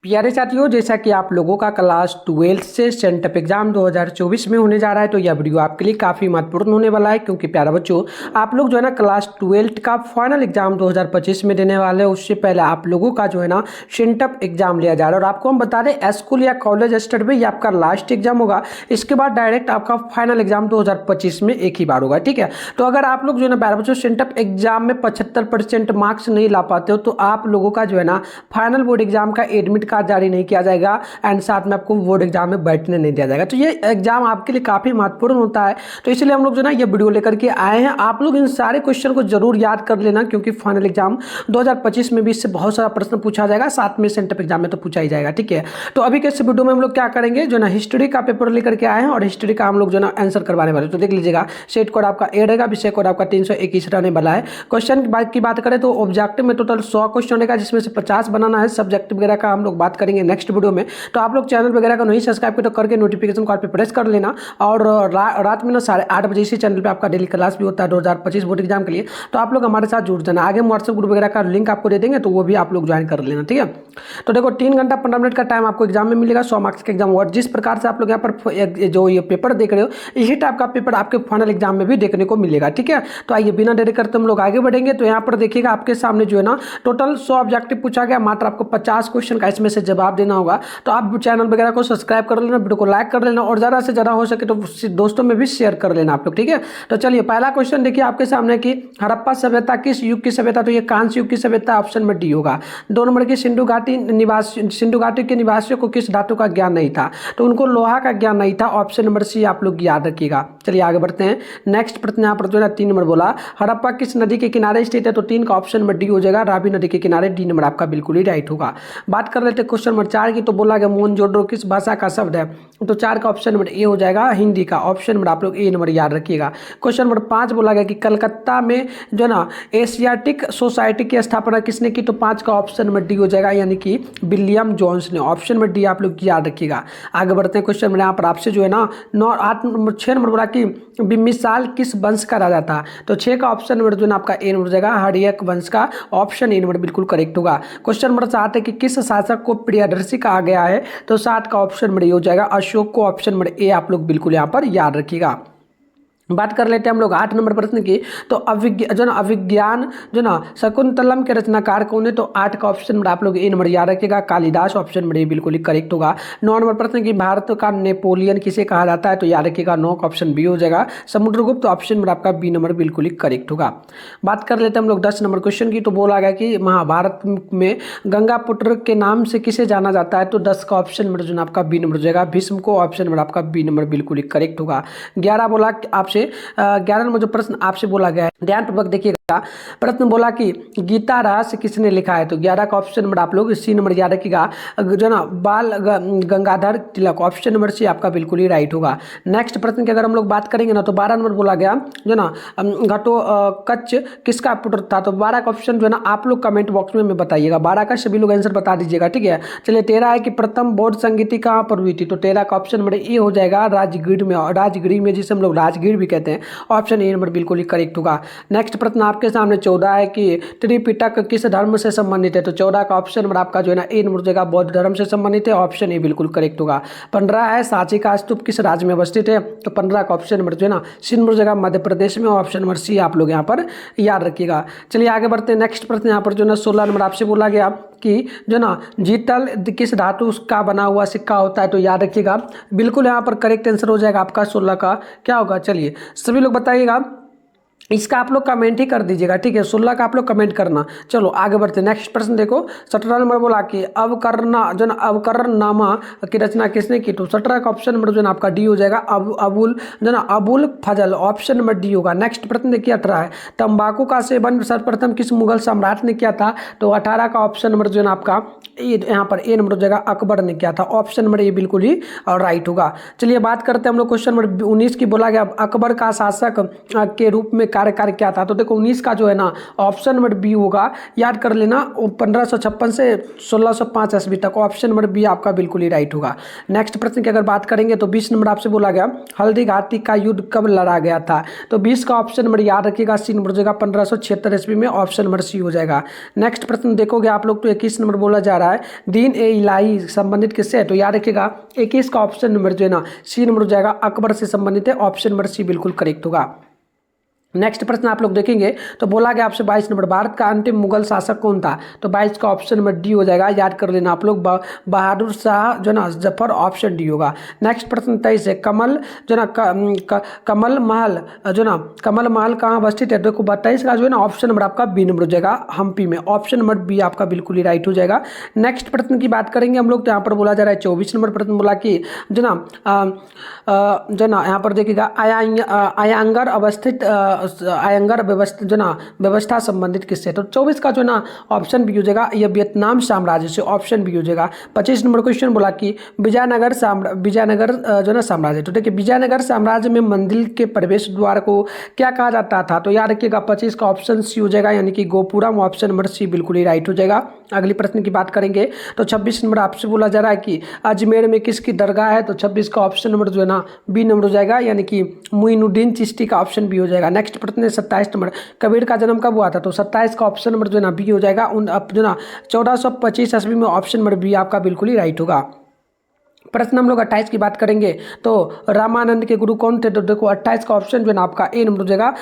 प्यारे साथियों, जैसा कि आप लोगों का क्लास 12 से सेंटअप एग्जाम 2024 में होने जा रहा है, तो यह वीडियो आपके लिए काफ़ी महत्वपूर्ण होने वाला है। क्योंकि प्यारे बच्चों, आप लोग जो है ना क्लास 12 का फाइनल एग्जाम 2025 में देने वाले हैं। उससे पहले आप लोगों का जो है ना सेंटअप एग्जाम लिया जा रहा है। और आपको हम बता दें, स्कूल या कॉलेज स्तर में ये आपका लास्ट एग्जाम होगा। इसके बाद डायरेक्ट आपका फाइनल एग्जाम 2025 में एक ही बार होगा। ठीक है, तो अगर आप लोग जो है ना प्यारे बच्चों सेंटअप एग्जाम में 75% मार्क्स नहीं ला पाते हो, तो आप लोगों का जो है ना फाइनल बोर्ड एग्जाम का एडमिट कार्ड जारी नहीं किया जाएगा एंड साथ में आपको बोर्ड एग्जाम में बैठने नहीं दिया जाएगा। तो ये एग्जाम आपके लिए काफी महत्वपूर्ण होता है। तो इसलिए हम लोग जो ना ये वीडियो लेकर के आए हैं। आप लोग इन सारे क्वेश्चन को जरूर याद कर लेना, क्योंकि फाइनल एग्जाम 2025 में भी इससे बहुत सारा प्रश्न पूछा जाएगा, साथ में सेंटअप एग्जाम में तो पूछा ही जाएगा। ठीक है, तो अभी के इस वीडियो में हम लोग क्या करेंगे, जो ना हिस्ट्री का पेपर लेकर के आए हैं और हिस्ट्री का हम लोग जो ना आंसर करवाने वाले। तो देख लीजिएगा, सेट कोड आपका ए रहेगा, विषय कोड आपका 321 रहने वाला है। क्वेश्चन की बात करें तो ऑब्जेक्टिव में टोटल 100 क्वेश्चन रहेगा, जिसमें से 50 बनाना है। सब्जेक्टिव वगैरह का हम लोग बात करेंगे नेक्स्ट वीडियो में। तो आप लोग चैनल वगैरह का नहीं सब्सक्राइब किया तो करके नोटिफिकेशन कॉल पे प्रेस कर लेना। और रात में ना 8:30 बजे इसी चैनल पे आपका डेली क्लास भी होता है 2025 बोर्ड एग्जाम के लिए। तो आप लोग हमारे साथ जुड़ जाना। आगे हम व्हाट्सएप ग्रुप वगैरह का लिंक आपको दे देंगे, तो वो भी आप लोग ज्वाइन कर लेना। ठीक है, तो देखो 3 घंटा 15 मिनट का टाइम आपको एग्जाम में मिलेगा, 100 मार्क्स का एग्जाम। और जिस प्रकार से आप लोग यहाँ पर जो ये पेपर देख रहे हो, यही टाइप का पेपर आपके फाइनल एग्जाम में भी देखने को मिलेगा। ठीक है, तो आइए बिना देरी करते हम लोग आगे बढ़ेंगे। तो यहाँ पर देखिएगा, आपके सामने जो है ना टोटल 100 ऑब्जेक्टिव पूछा गया, मात्र आपको 50 क्वेश्चन का इसमें से जवाब देना होगा। तो आप चैनल वगैरह को सब्सक्राइब कर लेना, वीडियो को लाइक कर लेना, और ज़्यादा से ज़्यादा हो सके तो दोस्तों में भी शेयर कर लेना आप लोग। ठीक है, तो चलिए पहला क्वेश्चन देखिए आपके सामने कि हड़प्पा सभ्यता किस युग की सभ्यता। तो ये कांस्य युग की सभ्यता, ऑप्शन में डी होगा। 2 नंबर की सिंधु घाटी के निवासियों को किस धातु का ज्ञान नहीं था। तो उनको लोहा का ज्ञान नहीं था, ऑप्शन नंबर सी आप लोग याद रखिएगा। चलिए आगे बढ़ते हैं। नेक्स्ट प्रश्न यहाँ पर जो है 3 नंबर बोला, हड़प्पा किस नदी के किनारे स्थित है। तो 3 का ऑप्शन नंबर डी हो जाएगा, रावी नदी के किनारे। डी नंबर आपका बिल्कुल ही राइट होगा। बात कर लेते हैं क्वेश्चन नंबर 4 की। तो बोला गया मोहनजोदड़ो किस भाषा का शब्द है। तो 4 का ऑप्शन नंबर ए हो जाएगा, हिंदी का। ऑप्शन नंबर आप लोग ए नंबर याद रखिएगा। क्वेश्चन नंबर 5 बोला गया कि कलकत्ता में जो ना एशियाटिक सोसाइटी की स्थापना किसने की। तो 5 का ऑप्शन नंबर डी हो जाएगा, यानी कि विलियम जोन्स ने। ऑप्शन नंबर डी आप लोग याद रखिएगा। आगे बढ़ते हैं। क्वेश्चन नंबर यहाँ पर आपसे जो है ना 6 नंबर बोला कि बिम्बिसाल किस वंश का राजा था। तो 6 का ऑप्शन नंबर जो है ना आपका ए नंबर हो जाएगा, हड़यक वंश का। ऑप्शन ए नंबर बिल्कुल करेक्ट होगा। क्वेश्चन नंबर 7 है कि किस शासक को प्रियदर्शी कहा गया है। तो 7 का ऑप्शन नंबर ए हो जाएगा, अशोक को। ऑप्शन नंबर ए आप लोग बिल्कुल यहाँ पर याद रखिएगा। बात कर लेते हैं हम लोग 8 नंबर प्रश्न की। तो अभिज्ञान जो ना शकुंतलम के रचनाकार कौन है। तो 8 का ऑप्शन नंबर आप लोग ए नंबर याद रखिएगा, कालिदास। ऑप्शन नंबर ए बिल्कुल ही करेक्ट होगा। 9 नंबर प्रश्न की भारत का नेपोलियन किसे कहा जाता है। तो याद रखिएगा 9 का ऑप्शन बी हो जाएगा, समुद्रगुप्त। ऑप्शन नंबर आपका बी नंबर बिल्कुल ही करेक्ट होगा। बात कर लेते हैं हम लोग 10 नंबर क्वेश्चन की। तो बोला गया कि महाभारत में गंगापुत्र के नाम से किसे जाना जाता है। तो 10 का ऑप्शन नंबर जो आपका बी नंबर हो जाएगा, भीष्म को। ऑप्शन नंबर आपका बी नंबर बिल्कुल ही करेक्ट होगा। 11 बोला आपसे 11 नंबर जो प्रश्न आपसे बोला गया है, ध्यानपूर्वक देखिएगा। प्रश्न बोला कि गीता रहस्य किसने लिखा है। तो 11 का ऑप्शन नंबर आप लोग सी नंबर याद रखिएगा, जो ना बाल गंगाधर तिलक। ऑप्शन नंबर सी आपका बिल्कुल ही राइट होगा। नेक्स्ट प्रश्न की अगर हम लोग बात करेंगे ना, तो 12 नंबर बोला गया जो ना घटोत्कच किसका पुत्र था। तो 12 का ऑप्शन जो है ना आप लोग कमेंट बॉक्स में बताइएगा। 12 का सभी लोग आंसर बता दीजिएगा। ठीक है, चलिए 13 है कि प्रथम बौद्ध संगीति कहाँ पर हुई थी। तो 13 का ऑप्शन नंबर ए हो जाएगा, राजगीर में, जिसे हम लोग राजगीर भी कहते हैं। ऑप्शन ए नंबर बिल्कुल ही करेक्ट होगा। नेक्स्ट प्रश्न आपके सामने 14 है कि त्रिपिटक किस धर्म से संबंधित है। तो 14 का ऑप्शन नंबर आपका जो है ना ए नंबर हो जाएगा, बौद्ध धर्म से संबंधित है। ऑप्शन ए बिल्कुल करेक्ट होगा। 15 है सांची का स्तूप किस राज्य में अवस्थित है। तो 15 का ऑप्शन नंबर जो है ना सी नंबर हो जाएगा, मध्य प्रदेश में। ऑप्शन नंबर सी आप लोग यहाँ पर याद रखिएगा। चलिए आगे बढ़ते हैं। नेक्स्ट प्रश्न यहाँ पर जो ना 16 नंबर आपसे बोला गया कि जो ना जीतल किस धातु का बना हुआ सिक्का होता है। तो याद रखिएगा बिल्कुल यहाँ पर करेक्ट आंसर हो जाएगा आपका 16 का क्या होगा। चलिए सभी लोग बताइएगा, इसका आप लोग कमेंट ही कर दीजिएगा। ठीक है, 16 का आप लोग कमेंट करना। चलो आगे बढ़ते हैं। नेक्स्ट प्रश्न देखो, 17 नंबर बोला कि अवकरनामा की रचना किसने की। तो 17 का ऑप्शन नंबर जो है आपका डी हो जाएगा, अबुल फजल। ऑप्शन नंबर डी होगा। नेक्स्ट प्रश्न देखिए 18 है, तंबाकू का सेवन सर्वप्रथम किस मुगल सम्राट ने किया था। तो 18 का ऑप्शन नंबर जो है आपका यहाँ पर ए नंबर हो जाएगा, अकबर ने किया था। ऑप्शन नंबर ए बिल्कुल ही राइट होगा। चलिए बात करते हैं हम लोग क्वेश्चन नंबर 19 की। बोला गया अकबर का शासक के रूप में कार्यकाल क्या था? तो देखो 19 का जो है ना ऑप्शन नंबर बी होगा, याद कर लेना। 1556 से 1605 ईस्वी तक, ऑप्शन नंबर बी आपका बिल्कुल ही राइट होगा। नेक्स्ट प्रश्न की अगर बात करेंगे तो 20 नंबर आपसे बोला गया हल्दी घाटी का युद्ध कब लड़ा गया था? तो 20 का ऑप्शन नंबर याद रखिएगा, सी नंबर हो जाएगा 1576 ईस्वी में, ऑप्शन नंबर सी हो जाएगा। नेक्स्ट प्रश्न देखोगे आप लोग तो 21 नंबर बोला जा रहा है दीन ए इलाही संबंधित किससे है? तो याद रखिएगा 21 का ऑप्शन नंबर जो है ना सी नंबर हो जाएगा, अकबर से संबंधित है, ऑप्शन नंबर सी बिल्कुल करेक्ट होगा। नेक्स्ट प्रश्न आप लोग देखेंगे तो बोला गया आपसे 22 नंबर भारत का अंतिम मुगल शासक कौन था? तो 22 का ऑप्शन नंबर डी हो जाएगा, याद कर लेना आप लोग, बहादुर शाह जो ना जफर, ऑप्शन डी होगा। नेक्स्ट प्रश्न 23 है कमल जो ना कमल महल जो ना कमल महल कहाँ अवस्थित है? देखो 22 का जो है ना ऑप्शन नंबर आपका बी नंबर हो जाएगा, हम्पी में, ऑप्शन नंबर बी आपका बिल्कुल ही राइट हो जाएगा। नेक्स्ट प्रश्न की बात करेंगे हम लोग तो यहाँ पर बोला जा रहा है 24 नंबर प्रश्न बोला कि जो ना यहाँ पर देखिएगा आयांगर अवस्थित आयंगर व्यवस्था जो ना व्यवस्था संबंधित किससे? तो 24 का जो ना ऑप्शन भी हो जाएगा, यह वियतनाम साम्राज्य से, ऑप्शन भी हो जाएगा। 25 नंबर क्वेश्चन बोला कि विजयनगर जो ना साम्राज्य, तो देखिए विजयनगर साम्राज्य में मंदिर के प्रवेश द्वार को क्या कहा जाता था? तो याद रखिएगा 25 का ऑप्शन सी हो जाएगा, यानी कि गोपुरम, ऑप्शन नंबर सी बिल्कुल ही राइट हो जाएगा। अगली प्रश्न की बात करेंगे तो 26 नंबर आपसे बोला जा रहा है कि अजमेर में किसकी दरगाह है? तो 26 का ऑप्शन नंबर जो है ना बी नंबर हो जाएगा, यानी कि मुइनुद्दीन चिश्ती का, ऑप्शन बी हो जाएगा। नेक्स्ट प्रश्न 27 नंबर कबीर का जन्म कब हुआ था? तो 27 का ऑप्शन नंबर जो है ना बी हो जाएगा, जो ना 1425 ईस्वी में, ऑप्शन नंबर बी आपका बिल्कुल ही राइट होगा। प्रश्न हम लोग 28 की बात करेंगे तो रामानंद के गुरु कौन थे? तो देखो 28 का ऑप्शन जो है ना आपका ए नंबर हो जाएगा,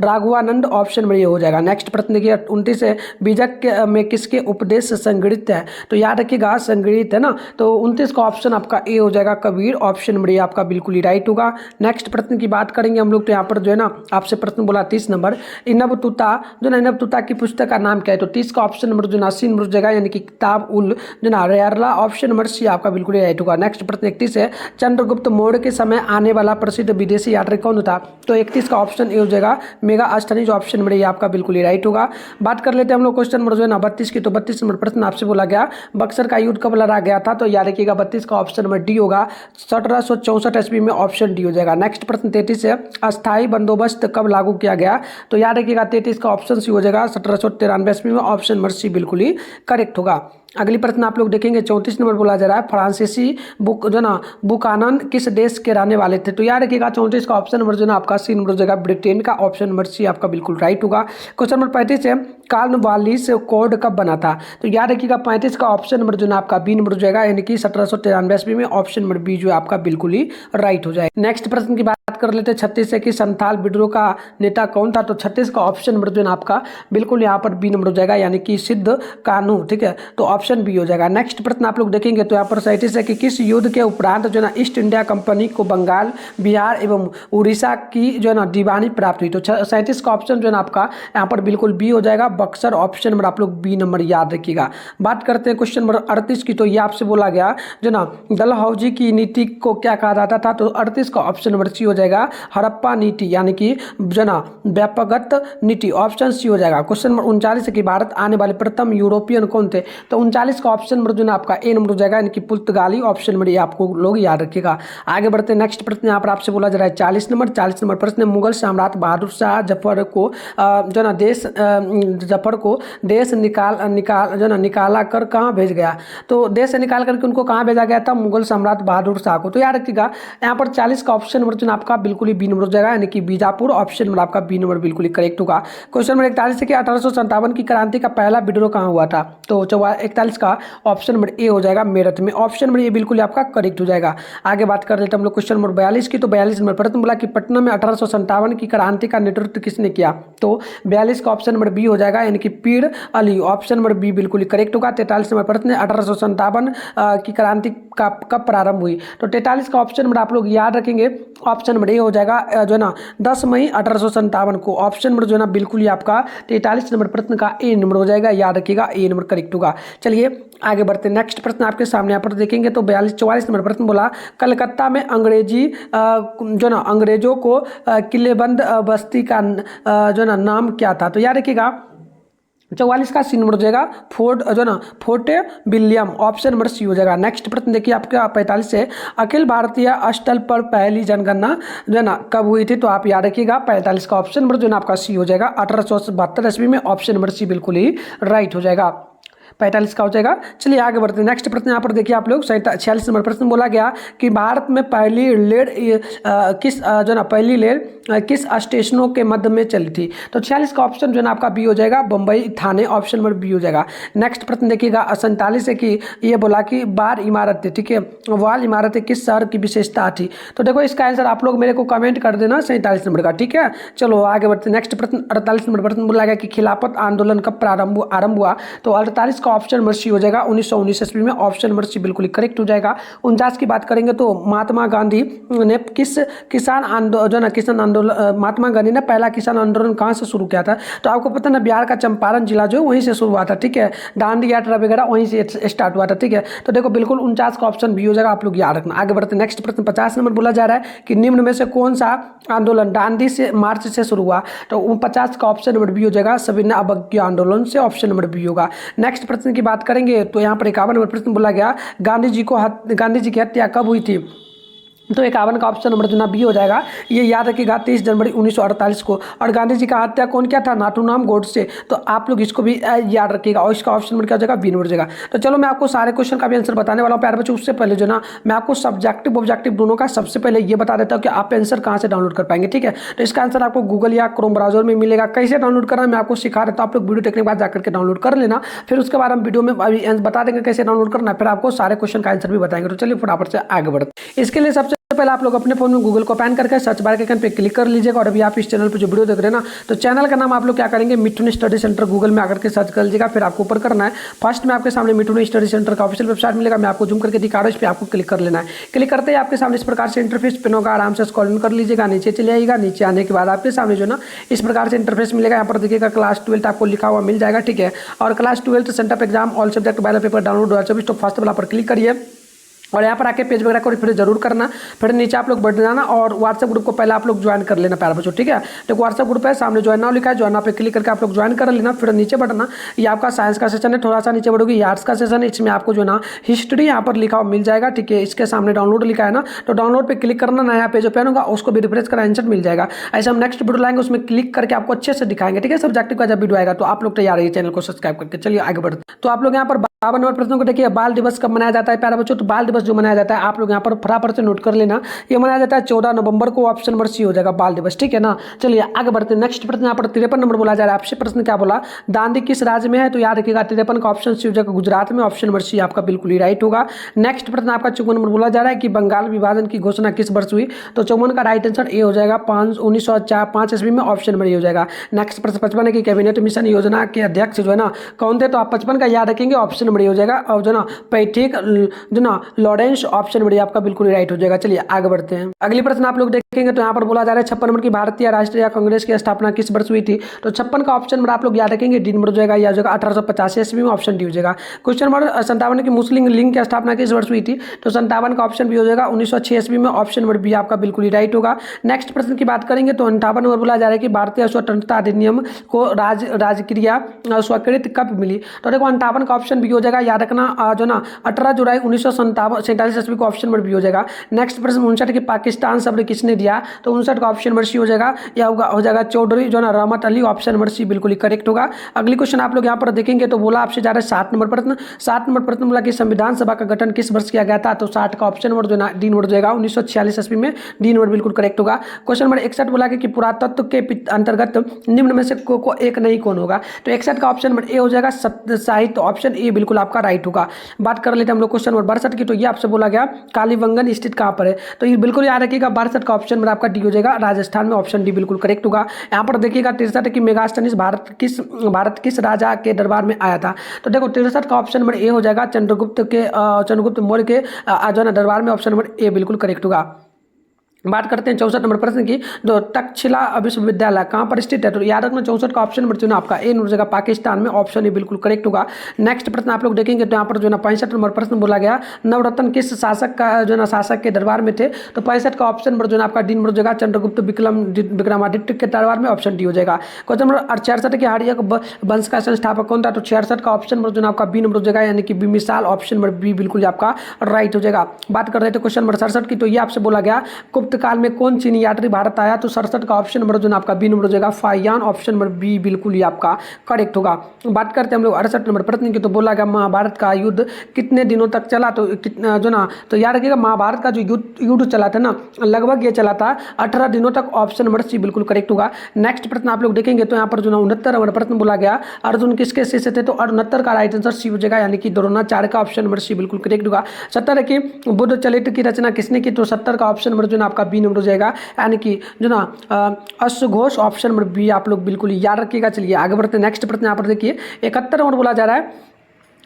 राघवानंद, ऑप्शन में ये हो जाएगा। नेक्स्ट प्रश्न देखिए 29 है बीजक में किसके उपदेश संग्रहित है? तो याद रखिएगा संग्रहित है ना, तो 29 का ऑप्शन आपका ए हो जाएगा, कबीर, ऑप्शन नंबर ए आपका बिल्कुल ही राइट होगा। नेक्स्ट प्रश्न की बात करेंगे हम लोग तो यहाँ पर जो है ना आपसे प्रश्न बोला 30 नंबर इनब तुता जो ना इनब तुता की पुस्तक का नाम क्या है? तो 30 का ऑप्शन नंबर जो ना सी नंबर हो जाएगा, यानी कि किताब उल जो ना रेयरला, ऑप्शन नंबर सी आपका बिल्कुल ही राइट होगा। नेक्स्ट प्रश्न 31 है चंद्रगुप्त मौर्य के समय आने वाला प्रसिद्ध विदेशी यात्री कौन था? तो 31 का ऑप्शन ए हो जाएगा, मेगा अष्टनी, जो ऑप्शन नंबर ए आपका बिल्कुल ही राइट होगा। बात कर लेते हैं हम लोग क्वेश्चन नंबर जो है ना 32 की, तो 32 नंबर प्रश्न आपसे बोला गया बक्सर का युद्ध कब लड़ा गया था? तो याद रखिएगा 32 का ऑप्शन नंबर डी होगा, 1764 ईस्वी में, ऑप्शन डी हो जाएगा। नेक्स्ट प्रश्न 33 है अस्थायी बंदोबस्त कब लागू किया गया? तो याद रखिएगा 33 का ऑप्शन सी हो जाएगा, 1793 ईस्वी में, ऑप्शन नंबर सी बिल्कुल ही करेक्ट होगा। अगली प्रश्न आप लोग देखेंगे 34 नंबर बोला जा रहा है फ्रांसीसी बुकानन किस देश के रहने वाले थे? तो याद रखिएगा 34 का ऑप्शन नंबर जो ना आपका सी नंबर हो जाएगा, ब्रिटेन का, ऑप्शन नंबर सी आपका बिल्कुल राइट होगा। क्वेश्चन नंबर 35 है कॉर्नवालिस कोड कब बना था? तो याद रखिएगा 35 का ऑप्शन नंबर जो ना आपका बी नंबर हो जाएगा, यानी कि 1793 ईस्वी में, ऑप्शन नंबर बी जो है आपका बिल्कुल ही राइट हो जाएगा। नेक्स्ट प्रश्न की बात कर लेते हैं 36 है कि संथाल विद्रोह का नेता कौन था? तो 36 का ऑप्शन नंबर जो है ना आपका बिल्कुल यहाँ पर बी नंबर हो जाएगा, यानी कि सिद्ध कानू, ठीक है, तो ऑप्शन बी हो जाएगा। नेक्स्ट प्रश्न आप लोग देखेंगे तो यहाँ पर 37 है कि किस युद्ध के उपरांत जो है ना ईस्ट इंडिया कंपनी को बंगाल, बिहार एवं उड़ीसा की जो है ना दीवानी प्राप्त हुई? तो 37 का ऑप्शन जो है ना आपका यहाँ पर बिल्कुल बी हो जाएगा, बक्सर, ऑप्शन नंबर आप लोग बी नंबर याद रखिएगा। बात करते हैं क्वेश्चन नंबर 38 की, तो ये आपसे बोला गया जो ना डलहौजी की नीति को क्या कहा जाता था? तो 38 का ऑप्शन नंबर सी हो जाएगा, हड़प्पा नीति, यानी कि जो ना व्यापकगत नीति, ऑप्शन सी हो जाएगा। क्वेश्चन नंबर 39 है कि भारत आने वाले प्रथम यूरोपियन कौन थे? तो 39 का ऑप्शन नंबर जो ना आपका ए नंबर हो जाएगा, यानी कि पुर्तगाली, ऑप्शन नंबर ये आपको लोग याद रखिएगा। आगे बढ़ते हैं नेक्स्ट प्रश्न यहाँ पर आपसे बोला जा रहा है 40 नंबर प्रश्न मुगल सम्राट बहादुर शाह जफर को जो ना देश निकाला कर कहाँ भेज गया? तो देश से निकाल करके उनको कहाँ भेजा गया था? मुगल सम्राट बहादुर शाह को। तो याद रखिएगा यहाँ पर 40 का ऑप्शन नंबर जो ना आपका बिल्कुल ही बी नंबर हो जाएगा, यानी कि बीजापुर, ऑप्शन नंबर आपका बी नंबर बिल्कुल ही करेक्ट होगा। क्वेश्चन नंबर 41 है कि 1857 की क्रांति का पहला विद्रोह कहाँ हुआ था? तो 41 का ऑप्शन नंबर ए हो जाएगा, मेरठ में, ऑप्शन नंबर ए बिल्कुल आपका करेक्ट हो जाएगा। आगे बात कर लेते हैं हम लोग क्वेश्चन नंबर 42 की, तो 42 नंबर प्रश्न बोला कि पटना में 1857 की क्रांति का नेतृत्व किसने किया? तो 42 का ऑप्शन नंबर बी हो जाएगा, यानी कि पीर अली, ऑप्शन नंबर बी बिल्कुल करेक्ट होगा। 43 नंबर प्रश्न 1857 की क्रांति कब प्रारंभ हुई? तो 43 का ऑप्शन नंबर आप लोग याद रखेंगे, ऑप्शन नंबर ए हो जाएगा जो है ना 10 मई 1857 को, ऑप्शन नंबर जो है ना बिल्कुल ही आपका 43 नंबर प्रश्न का ए नंबर हो जाएगा, याद रखिएगा ए नंबर करेक्ट होगा। चलिए आगे बढ़ते हैं, नेक्स्ट प्रश्न आपके सामने यहाँ पर देखेंगे तो 44 नंबर प्रश्न बोला कलकत्ता में जो ना अंग्रेजों को किलेबंद बस्ती का जो ना नाम क्या था? तो याद रखिएगा 44 का सी नंबर हो जाएगा फोर्ट जो ना Fort William, option number C हो जाएगा। नेक्स्ट प्रश्न देखिए आपका 45 से अखिल भारतीय स्थल पर पहली जनगणना जो है ना कब हुई थी, तो आप याद रखिएगा 45 का ऑप्शन नंबर जो है ना आपका सी हो जाएगा 1872 ईस्वी में, ऑप्शन नंबर सी बिल्कुल ही राइट हो जाएगा। 45 का हो जाएगा। चलिए आगे बढ़ते हैं। नेक्स्ट प्रश्न यहाँ पर देखिए आप लोग 46 नंबर प्रश्न बोला गया कि भारत में पहली रेल किस जो ना पहली रेल किस स्टेशनों के मध्य में चली थी, तो 46 का ऑप्शन जो है ना आपका बी हो जाएगा, बम्बई थाने, ऑप्शन नंबर बी हो जाएगा। नेक्स्ट प्रश्न देखिएगा 47 है कि ये बोला कि बार इमारत थी, ठीक है, वाल इमारत किस शहर की विशेषता थी, तो देखो इसका आंसर आप लोग मेरे को कमेंट कर देना 47 नंबर का, ठीक है। चलो आगे बढ़ते हैं। नेक्स्ट प्रश्न 48 नंबर प्रश्न बोला गया कि खिलाफत आंदोलन कब आरंभ हुआ, तो 48 का ऑप्शन नंबर सी हो जाएगा 1919 ईस्वी में, ऑप्शन नंबर सी बिल्कुल करेक्ट हो जाएगा। 49 की बात करेंगे तो महात्मा गांधी ने किस किसान आंदोलन महात्मा गांधी ने पहला किसान आंदोलन कहाँ से शुरू किया था, तो आपको पता है ना बिहार का चंपारण जिला जो वहीं से शुरू हुआ था, ठीक है, दांडी यात्रा वगैरह वहीं से स्टार्ट हुआ था, ठीक है। तो देखो बिल्कुल 49 का ऑप्शन बी हो जाएगा, आप लोग याद रखना। आगे बढ़ते हैं। नेक्स्ट प्रश्न 50 नंबर बोला जा रहा है कि निम्न में से कौन सा आंदोलन दांडी से मार्च से शुरू हुआ, तो 50 का ऑप्शन नंबर बी हो जाएगा, सविनय अवज्ञा आंदोलन से, ऑप्शन नंबर बी होगा। नेक्स्ट प्रश्न की बात करेंगे तो यहाँ पर 51 नंबर प्रश्न बोला गया गांधी जी की हत्या कब हुई थी, तो 51 का ऑप्शन नंबर जो ना बी हो जाएगा। ये याद रखिएगा 23 जनवरी 1948 को, और गांधी जी का हत्या कौन किया था, नाथूराम गोडसे, तो आप लोग इसको भी याद रखिएगा, और इसका ऑप्शन नंबर क्या हो जाएगा, बी नंबर हो जाएगा। तो चलो मैं आपको सारे क्वेश्चन का भी आंसर बताने वाला हूँ प्यारे बच्चों। उससे पहले जो ना मैं आपको सब्जेक्टिव ऑब्जेक्टिव दोनों का सबसे पहले ये बता देता हूँ कि आप आंसर कहाँ से डाउनलोड कर पाएंगे, ठीक है। तो इसका आंसर आपको गूगल या क्रोम ब्राउजर में मिलेगा। कैसे डाउनलोड करना मैं आपको सिखा देता हूँ, आप लोग वीडियो देखने के बाद जाकर के डाउनलोड कर लेना, फिर उसके बाद हम वीडियो में बता देंगे कैसे डाउनलोड करना, फिर आपको सारे क्वेश्चन का आंसर भी बताएंगे। तो चलिए फटाफट से आगे बढ़ते। इसके लिए सबसे पहले आप लोग अपने फोन में गूगल को ओपन करके सर्च बार के आइकन पे क्लिक कर लीजिएगा, और अभी आप इस चैनल पे जो वीडियो देख रहे हैं ना, तो चैनल का नाम आप लोग क्या करेंगे, मिठुन स्टडी सेंटर गूगल में आकर के सर्च कर लीजिएगा। फिर आपको ऊपर करना है, फर्स्ट में आपके सामने मिठुन स्टडी सेंटर का ऑफिशियल वेबसाइट मिलेगा, मैं आपको जूम करके दिखा रहा हूँ, इस पर आपको क्लिक कर लेना है। क्लिक करते ही आपके सामने इस प्रकार से इंटरफेस पिन होगा, आराम से स्क्रॉल कर लीजिएगा, नीचे चले आइएगा। नीचे आने के बाद आपके सामने जो ना इस प्रकार से इंटरफेस मिलेगा, यहाँ पर देखिएगा क्लास 12 आपको लिखा हुआ मिल जाएगा, ठीक है। और class 12 centre exam all subject वाला पेपर डाउनलोड 2024, तो फर्स्ट वाला पर क्लिक करिए, और यहाँ पर आके पेज वगैरह को फिर जरूर करना। फिर नीचे आप लोग बढ़ जाना और व्हाट्सएप ग्रुप को पहले आप लोग ज्वाइन कर लेना प्यारे बच्चों, ठीक है। तो व्हाट्सएप ग्रुप है, सामने ज्वाइन नाउ लिखा है, ज्वाइन नाउ पे क्लिक करके आप लोग ज्वाइन कर लेना। फिर नीचे बढ़ना, ये आपका साइंस का सेशन है, थोड़ा सा नीचे बढ़ोगे ये आर्ट्स का सेशन है, इसमें आपको जो ना हिस्ट्री यहाँ पर लिखा हुआ मिल जाएगा, ठीक है। इसके सामने डाउनलोड लिखा है ना, तो डाउनलोड पे क्लिक करना, नया पेज ओपन होगा, उसको भी रिफ्रेश करा आंसर मिल जाएगा। ऐसे हम नेक्स्ट वीडियो लाएंगे, उसमें क्लिक करके आपको अच्छे से दिखाएंगे, ठीक है। सब्जेक्टिव का जब वीडियो आएगा तो आप लोग तैयार रहिए चैनल को सब्सक्राइब करके। चलिए आगे बढ़ते। तो आप लोग यहाँ पर 52 नंबर प्रश्नों को देखिए, बाल दिवस कब मनाया जाता है प्यारे बच्चों, तो बाल दिवस जो मनाया जाता है आप लोग यहाँ पर फटाफट से नोट कर लेना, ये मनाया जाता है 14 नवंबर को, ऑप्शन नंबर सी हो जाएगा बाल दिवस, ठीक है ना। चलिए आगे बढ़ते हैं। नेक्स्ट प्रश्न यहाँ पर 53 नंबर बोला जा रहा है आपसे, प्रश्न क्या बोला, दांडी किस राज्य में है, तो याद रखिएगा 53 का ऑप्शन सी हो जाएगा गुजरात में, ऑप्शन नंबर सी आपका बिल्कुल ही राइट होगा। नेक्स्ट प्रश्न आपका 54 नंबर बोला जा रहा है कि बंगाल विभाजन की घोषणा किस वर्ष हुई, तो 54 का राइट आंसर ए हो जाएगा 1905 ईस्वी में, ऑप्शन नंबर ए हो जाएगा। नेक्स्ट प्रश्न 55 है कि कैबिनेट मिशन योजना के अध्यक्ष जो है ना कौन थे, तो आप 55 का याद रखेंगे, ऑप्शन नंबर ए हो जाएगा, और जो ना पैट्रिक जो ना लॉरेंस, ऑप्शन नंबर आपका बिल्कुल राइट हो जाएगा। चलिए आगे बढ़ते हैं। अगली प्रश्न आप लोग देखेंगे तो यहाँ पर बोला जा रहा है 56 नंबर की भारतीय राष्ट्रीय कांग्रेस की स्थापना किस वर्ष हुई थी, तो 56 का ऑप्शन नंबर आप लोग याद रखेंगे, डी नंबर हो जाएगा, या हो जाएगा 1885 ईस्वी में, ऑप्शन डी हो जाएगा। क्वेश्चन नंबर 57 की मुस्लिम लीग की स्थापना किस वर्ष हुई थी, तो 57 का ऑप्शन बी हो जाएगा 1906 ईस्वी में, ऑप्शन नंबर बी आपका बिल्कुल ही राइट होगा। नेक्स्ट प्रश्न की बात करेंगे तो 58 नंबर बोला जा रहा है कि भारतीय स्वतंत्रता अधिनियम को राजक्रिया स्वीकृत कब मिली, तो देखो 58 का ऑप्शन बी हो जाएगा, याद रखना जो ना 18 जुलाई 1947 ईस्वी को, ऑप्शन नंबर बी हो जाएगा। नेक्स्ट प्रश्न 59 की पाकिस्तान शब्द किसने दिया, तो 59 का ऑप्शन नंबर सी हो जाएगा, या हो जाएगा चौधरी जो ना रहमत अली, ऑप्शन नंबर सी बिल्कुल ही करेक्ट होगा। अगली क्वेश्चन आप लोग यहाँ पर देखेंगे तो बोला आपसे जा रहा है 7 नंबर प्रश्न। 7 नंबर प्रश्न बोला कि संविधान सभा का गठन किस वर्ष किया गया था, तो 60 का ऑप्शन नंबर जो ना डी नंबर हो जाएगा 1946 ईस्वी में, डी नंबर बिल्कुल करेक्ट होगा। क्वेश्चन नंबर 61 बोला कि पुरातत्व के अंतर्गत निम्न में से को एक नहीं कौन होगा, तो 61 का ऑप्शन नंबर ए हो जाएगा साहित्य, ऑप्शन ए बिल्कुल आपका राइट होगा। बात कर लेते हैं हम लोग क्वेश्चन नंबर 62 की, तो ये आपसे बोला गया कालीबंगन स्थित कहाँ पर है, तो ये बिल्कुल याद रखिएगा 62 का ऑप्शन नंबर आपका डी हो जाएगा, राजस्थान में, ऑप्शन डी बिल्कुल करेक्ट होगा। यहाँ पर देखिएगा 63 की मेगास्थनीज भारत किस राजा के दरबार में आया था, तो देखो 63 का ऑप्शन नंबर ए हो जाएगा, चंद्रगुप्त मौर्य के जो है दरबार में, ऑप्शन नंबर ए बिल्कुल करेक्ट होगा। बात करते हैं 64 नंबर प्रश्न की। तो तक्षशिला विश्वविद्यालय कहाँ पर स्थित है? तो याद रखना 64 का ऑप्शन नंबर जो है आपका ए नंबर जगह पाकिस्तान में, ऑप्शन ए बिल्कुल करेक्ट होगा। नेक्स्ट प्रश्न आप लोग देखेंगे तो यहाँ पर जो है 65 नंबर प्रश्न बोला गया, नवरत्न किस शासक का जो है ना शासक के दरबार में थे? तो 65 का ऑप्शन नंबर जो है आपका डी नंबर जगह चंद्रगुप्त विक्रमादित्य के दरबार में, ऑप्शन डी हो जाएगा। क्वेश्चन नंबर 66 के हार्यक वंश का संस्थापक कौन था? तो 66 का ऑप्शन नंबर जो है आपका बी नंबर जगह यानी कि बिम्बिसार, ऑप्शन नंबर बी बिल्कुल आपका राइट हो जाएगा। बात कर रहे थे क्वेश्चन नंबर 67 की। तो ये आपसे बोला गया गुप्त काल में कौन चीनी यात्री भारत आया? तो 67 का ऑप्शन नंबर जो है आपका बी नंबर हो जाएगा फाहियान, ऑप्शन नंबर बी बिल्कुल ही आपका करेक्ट होगा। बात करते हैं हम लोग 68 नंबर प्रश्न की। तो बोला गया महाभारत का युद्ध कितने दिनों तक चला? तो कितना जो ना, तो याद रखिएगा महाभारत का जो युद्ध चला था ना, लगभग ये चला था 18 दिनों तक, ऑप्शन नंबर सी बिल्कुल करेक्ट होगा। नेक्स्ट प्रश्न आप लोग देखेंगे तो यहाँ पर जो 69 नंबर प्रश्न बोला गया अर्जुन किसके शिष्य थे? तो 69 का राइट आंसर सी हो जाएगा यानी कि द्रोणाचार्य का, ऑप्शन नंबर सी बिल्कुल करेक्ट होगा। 70 की बुद्ध चरित्र की रचना किसने की? तो 70 का ऑप्शन नंबर जो है आपका बी नंबर हो जाएगा यानी कि जो ना अश्वघोष, ऑप्शन नंबर बी आप लोग बिल्कुल याद रखिएगा। चलिए आगे बढ़ते हैं। नेक्स्ट प्रश्न यहाँ पर देखिए 71 नंबर बोला जा रहा है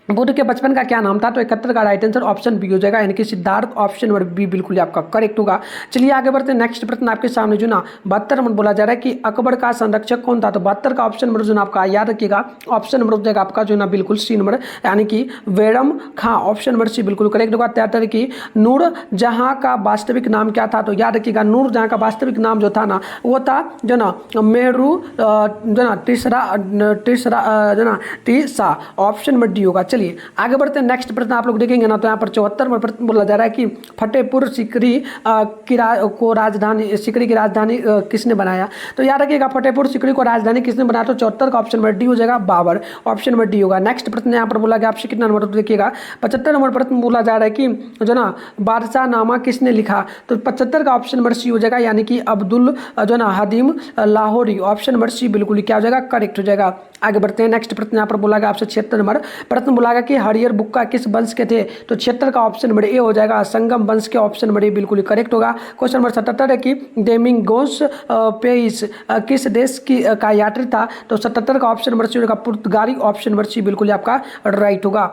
बुद्ध के बचपन का क्या नाम था? तो 71 का राइट आंसर ऑप्शन बी हो जाएगा यानी कि सिद्धार्थ, ऑप्शन नंबर बी बिल्कुल आपका करेक्ट होगा। चलिए आगे बढ़ते हैं। नेक्स्ट प्रश्न आपके सामने जो ना 72 नंबर बोला जा रहा है कि अकबर का संरक्षक कौन था? तो 72 का ऑप्शन नंबर जो ना आपका याद रखिएगा, ऑप्शन नंबर हो जाएगा आपका जो ना बिल्कुल सी नंबर यानी कि बेगम खां, ऑप्शन नंबर सी बिल्कुल करेक्ट होगा। 73 की नूर जहाँ का वास्तविक नाम क्या था? तो याद रखिएगा नूर जहाँ का वास्तविक नाम जो था ना वो था जो ना मेहरू जो ना तीसरा जो ना तीसा, ऑप्शन नंबर डी होगा। चलिए आगे बढ़ते हैं। नेक्स्ट प्रश्न आप लोग देखेंगे ना तो यहाँ पर 74 नंबर प्रश्न बोला जा रहा है कि फतेहपुर सीकरी सीकरी की राजधानी किसने बनाया? तो याद रखिएगा फतेहपुर सीकरी को राजधानी किसने बनाया? तो 74 का ऑप्शन नंबर डी हो जाएगा बाबर, ऑप्शन नंबर डी होगा। नेक्स्ट प्रश्न यहाँ पर बोला गया आपसे कितना नंबर? तो देखिएगा 75 नंबर प्रश्न बोला जा रहा है कि जो ना बादशाह नामा किसने लिखा? तो 75 का ऑप्शन नंबर सी हो जाएगा यानी कि अब्दुल जो ना हदीम लाहौरी, ऑप्शन नंबर सी बिल्कुल क्या हो जाएगा करेक्ट हो जाएगा। आगे बढ़ते हैं। नेक्स्ट प्रश्न यहाँ पर बोला गया आपसे 76 नंबर प्रश्न बोला गया कि हरियर बुक्का किस वंश के थे? तो 76 का ऑप्शन नंबर ए हो जाएगा संगम वंश के, ऑप्शन नंबर ए बिल्कुल करेक्ट होगा। क्वेश्चन नंबर 77 है कि डेमिंगोस पेइस किस देश की का यात्री था? तो 77 का ऑप्शन नंबर सी होगा पुर्तगाली, ऑप्शन नंबर सी बिल्कुल आपका राइट होगा।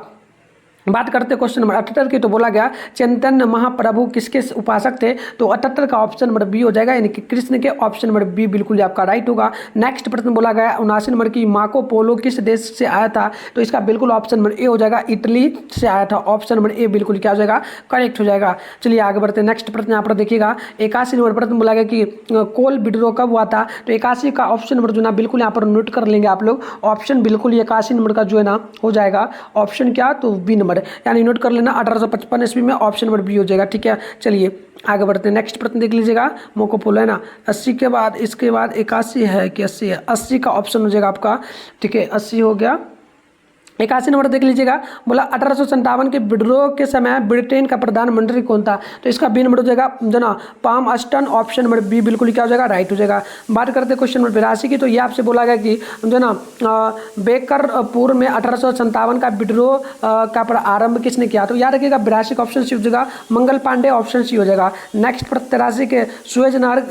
बात करते हैं क्वेश्चन नंबर 78 की। तो बोला गया चैतन्य महाप्रभु किसके उपासक थे? तो 78 का ऑप्शन नंबर बी हो जाएगा यानी कि कृष्ण के, ऑप्शन नंबर बी बिल्कुल आपका राइट होगा। नेक्स्ट प्रश्न बोला गया 79 नंबर की मार्को पोलो किस देश से आया था? तो इसका बिल्कुल ऑप्शन नंबर ए हो जाएगा इटली से आया था, ऑप्शन नंबर ए बिल्कुल क्या हो जाएगा करेक्ट हो जाएगा। चलिए आगे बढ़ते हैं। नेक्स्ट प्रश्न यहाँ पर देखिएगा 81 नंबर प्रश्न बोला गया कि कोल विद्रोह कब हुआ था? तो 81 का ऑप्शन नंबर जो ना बिल्कुल यहाँ पर नोट कर लेंगे आप लोग, ऑप्शन बिल्कुल 81 नंबर का जो है ना हो जाएगा ऑप्शन क्या? तो बी नंबर यानी नोट कर लेना 1855 ईस्वी में, ऑप्शन नंबर बी हो जाएगा। ठीक है चलिए आगे बढ़ते हैं। नेक्स्ट प्रश्न देख लीजिएगा मोको पोलो है ना 80 के बाद इसके बाद 81 है कि 80 है, 80 का ऑप्शन हो जाएगा आपका। ठीक है 80 हो गया। 81 नंबर देख लीजिएगा बोला 1857 के विद्रोह के समय ब्रिटेन का प्रधानमंत्री कौन था? तो इसका बी नंबर हो जाएगा जो ना Palmerston, option number B बिल्कुल क्या हो जाएगा राइट हो जाएगा। बात करते हैं क्वेश्चन नंबर 82 की। तो ये आपसे बोला गया कि जो ना बेकरपुर में 1857 का विद्रोह का आरंभ किसने किया? तो याद रखिएगा 82 का ऑप्शन सी हो जाएगा मंगल पांडे, ऑप्शन सी हो जाएगा। नेक्स्ट 83 के सुएज नहर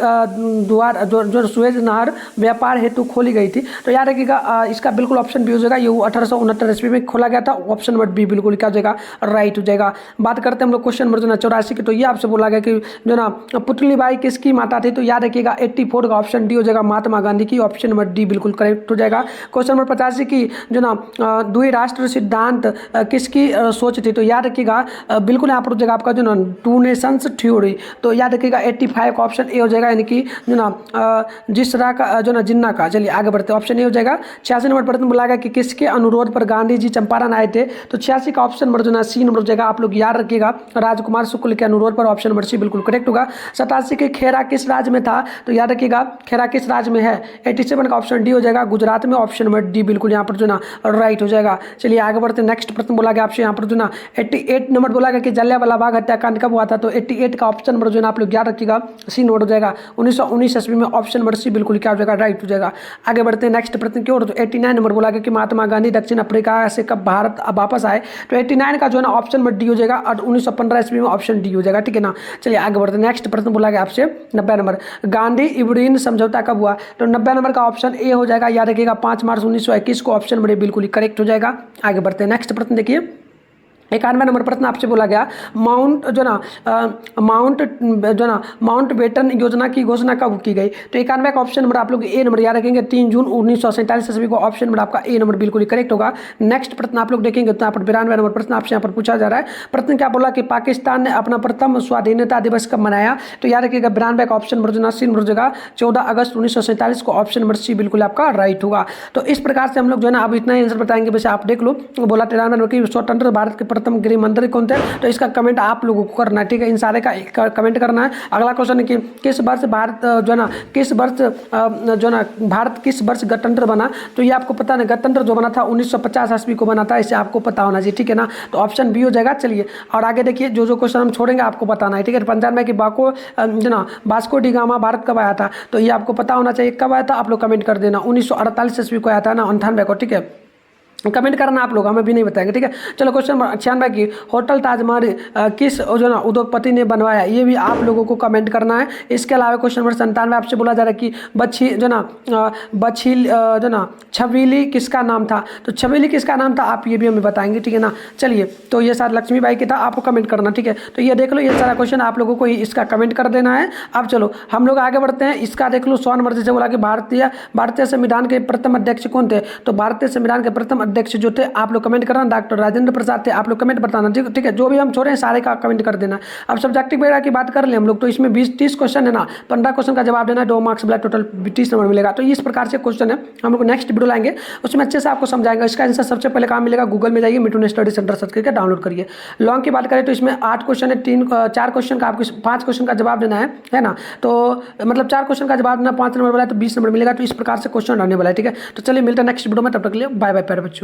द्वार जो सुएज नहर व्यापार हेतु खोली गई थी। तो याद रखिएगा इसका बिल्कुल ऑप्शन बी हो जाएगा, ये 1869 ईस्वी में खोला गया था, ऑप्शन नंबर बी बिल्कुल क्या हो जाएगा राइट हो जाएगा। बात करते हैं हम लोग क्वेश्चन नंबर जो ना 84 की। तो ये आपसे बोला गया कि जो ना पुतलीबाई किसकी माता थी? तो याद रखिएगा 84 का ऑप्शन डी हो जाएगा महात्मा गांधी की, ऑप्शन नंबर डी बिल्कुल करेक्ट हो जाएगा। क्वेश्चन नंबर 85 की जो ना द्विराष्ट्र सिद्धांत किसकी सोच थी? तो याद रखिएगा बिल्कुल यहाँ पर हो जाएगा आपका जो ना टू नेशंस थ्योरी। तो याद रखिएगा 85 का ऑप्शन ए हो जाएगा यानी कि जो ना जिसरा का जो ना जिन्ना का। चलिए आगे बढ़ते हैं, ऑप्शन ए हो जाएगा। 86 नंबर प्रश्न बोला गया कि किसके अनुरोध पर गांधी जी चंपारण आए थे? तो 86 का ऑप्शन नंबर जो ना सी नंबर हो जाएगा, आप लोग याद रखिएगा राजकुमार शुक्ल के अनुरोध पर, ऑप्शन नंबर सी बिल्कुल करेक्ट होगा। 87 के खेरा किस राज्य में था? तो याद रखिएगा खेरा किस राज्य में है? 87 का ऑप्शन डी हो जाएगा गुजरात में, ऑप्शन नंबर डी बिल्कुल यहाँ पर जो ना राइट हो जाएगा। चलिए आगे बढ़ते हैं। नेक्स्ट प्रश्न बोला गया आपसे यहाँ पर जो ना 88 नंबर बोला गया कि जलियांवाला बाग हत्याकांड कब हुआ था? तो 88 का ऑप्शन नंबर जो ना आप लोग याद रखिएगा सी नंबर हो जाएगा 1919 ईस्वी में, ऑप्शन नंबर सी बिल्कुल क्या हो जाएगा राइट हो जाएगा। आगे बढ़ते हैं। नेक्स्ट प्रश्न की ओर। तो 89 नंबर बोला गया कि महात्मा गांधी दक्षिण अफ्रीका से कब भारत वापस आए? तो 89 का जो है ना ऑप्शन नंबर डी हो जाएगा और 1915 ईस्वी में, ऑप्शन डी हो जाएगा। ठीक है ना। चलिए आगे बढ़ते हैं। नेक्स्ट प्रश्न बोला गया आपसे 90 नंबर गांधी इबरीन समझौता कब हुआ? तो 90 नंबर का ऑप्शन ए हो जाएगा, याद रखिएगा 5 मार्च 1921 को, ऑप्शन नंबर बिल्कुल करेक्ट हो जाएगा। आगे बढ़ते हैं। नेक्स्ट प्रश्न देखिए 91 नंबर प्रश्न आपसे बोला गया माउंट माउंट बेटन योजना की घोषणा कब की गई। तो 91 का ऑप्शन नंबर आप लोग ए नंबर याद रखेंगे 3 जून 1947 सभी को ऑप्शन नंबर आपका ए नंबर बिल्कुल ही करेक्ट होगा। नेक्स्ट प्रश्न आप लोग देखेंगे तो यहाँ पर 92 नंबर प्रश्न आपसे यहाँ पर पूछा जा रहा है। प्रश्न क्या बोला कि पाकिस्तान ने अपना प्रथम स्वाधीनता दिवस कब मनाया। तो याद रखिएगा 92 का ऑप्शन नंबर जो ना सी नंबर जगह 14 अगस्त 1947 को ऑप्शन नंबर सी बिल्कुल आपका राइट होगा। तो इस प्रकार से हम लोग जो है ना अब इतना ही आंसर बताएंगे। वैसे आप देख लो बोला 93 नंबर की स्वतंत्र भारत के प्रथम गृह मंत्री कौन थे। तो इसका कमेंट आप लोगों को करना है, ठीक है, इन सारे का कमेंट करना है। अगला क्वेश्चन है कि किस वर्ष भारत जो है ना भारत किस वर्ष गणतंत्र बना। तो ये आपको पता नहीं, गणतंत्र जो बना था 1950 ईस्वी को बना था, इसे आपको पता होना चाहिए, ठीक है ना। तो ऑप्शन बी हो जाएगा। चलिए और आगे देखिए जो क्वेश्चन हम छोड़ेंगे आपको बताना है, ठीक है। 95 की वास्को डी गामा भारत कब आया था। तो ये आपको पता होना चाहिए कब आया था, आप लोग कमेंट कर देना। 1948 ईस्वी को आया था ना, 98 को, ठीक है। कमेंट करना आप लोग, हमें भी नहीं बताएंगे, ठीक है। चलो क्वेश्चन नंबर 96 की होटल ताजमहल किस जो ना उद्योगपति ने बनवाया, ये भी आप लोगों को कमेंट करना है। इसके अलावा क्वेश्चन नंबर 97 आपसे बोला जा रहा है कि छबीली किसका नाम था। तो छबीली किसका नाम था आप ये भी हमें बताएंगे, ठीक है ना। चलिए तो ये सारा लक्ष्मीबाई की था, आपको कमेंट करना, ठीक है। तो ये देख लो, ये सारा क्वेश्चन आप लोगों को ही इसका कमेंट कर देना है। अब चलो हम लोग आगे बढ़ते हैं। इसका देख लो 100 नंबर जैसे बोला कि भारतीय संविधान के प्रथम अध्यक्ष कौन थे। तो भारतीय संविधान के प्रथम अध्यक्ष जो थे आप लोग कमेंट करना, डॉक्टर राजेंद्र प्रसाद थे, आप लोग कमेंट बताना, ठीक है। जो भी हम छोड़े सारे का कमेंट कर देना। अब सब्जेक्टिव वगैरह की बात कर ले हम लोग, तो इसमें 20-30 क्वेश्चन है ना, 15 क्वेश्चन का जवाब देना, 2 मार्क्स मिला, टोटल 30 नंबर मिलेगा। तो इस प्रकार से क्वेश्चन है, हम लोग नेक्स्ट वीडियो लाएंगे, उसमें अच्छे से आपको समझाएंगे। इसका आंसर सबसे पहले कहाँ मिलेगा, गूगल में जाइए, मिठुन स्टडी सेंटर सर्च करके डाउनलोड करिए। लॉन्ग की बात करें तो इसमें 8 क्वेश्चन है, 4 क्वेश्चन का आपको 5 क्वेश्चन का जवाब देना है ना। तो मतलब 4 क्वेश्चन का जवाब देना, 5 नंबर वाला है तो 20 नंबर मिलेगा। तो इस प्रकार से क्वेश्चन आने वाला है, ठीक है। तो चलिए मिलते हैं नेक्स्ट वीडियो में, तब तक के लिए बाय बाय प्यारे बच्चों।